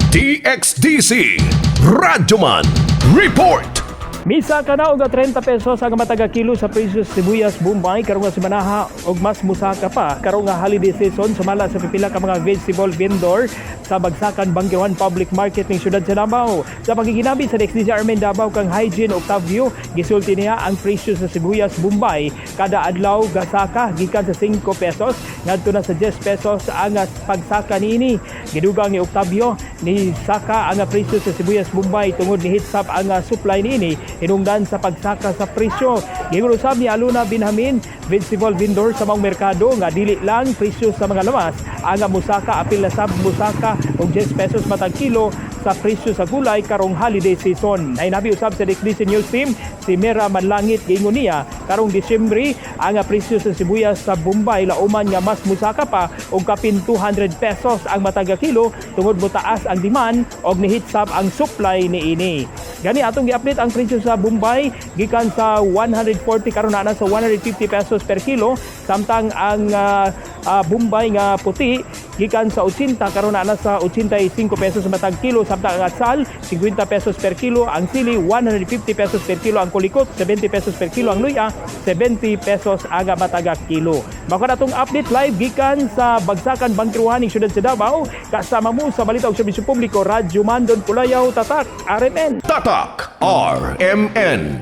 DXDC Radyoman Report. Misa ka na og 30 pesos ang mataga kilo sa presyo sa sibuyas Bombay karong nga semanaha og mas musaka pa karong nga holiday season sumala sa pipila ka mga vegetable vendor sa Bagsakan Bangkiwan Public Market ning syudad sa Davao. Sa pagkikinabi sa DXDC Armen Davao kang Hygiene Octavio, gisulti niya ang presyo sa sibuyas Bombay kada adlaw gasaka gikan sa 5 pesos ngadto na sa 10 pesos ang pagsaka niini. Gidugang ni Octavio ni saka ang presyo sa sibuyas Bombay tungod ni hitsap ang supply niini hinungdan sa pagsaka sa presyo. Giurusab ni Aluna Binhamin, vegetable vendor sa mga merkado nga dili lang presyo sa mga lawas ang musaka apil na sab musaka og 10 pesos matag kilo sa presyo sa gulay karong holiday season. Ay nabi usab sa DXDC News Team si Mera Manlangit giingon niya karong Disyembre ang presyo sa sibuyas sa Bombay lauman nga mas musaka pa og kapin 200 pesos ang matag kilo tungod motaas ang demand og nihitsab ang supply niini. Gani atong gi-update ang presyo sa Bombay gikan sa 140 karon na sa 150 pesos per kilo samtang ang Bombay nga puti gikan sa 80 karon na sa 85 pesos matag kilo samtang ang atsal 50 pesos per kilo, ang sili 150 pesos per kilo, ang kulikot 70 pesos per kilo, ang luya 70 pesos aga matag kilo. Mako na atong update live gikan sa Bagsakan Bangkiwan ning syudad sa Davao kasama mo sa balita ug serbisyo publiko Radyo Mandon Pulayaw Tatak RMN. Tatak RMN.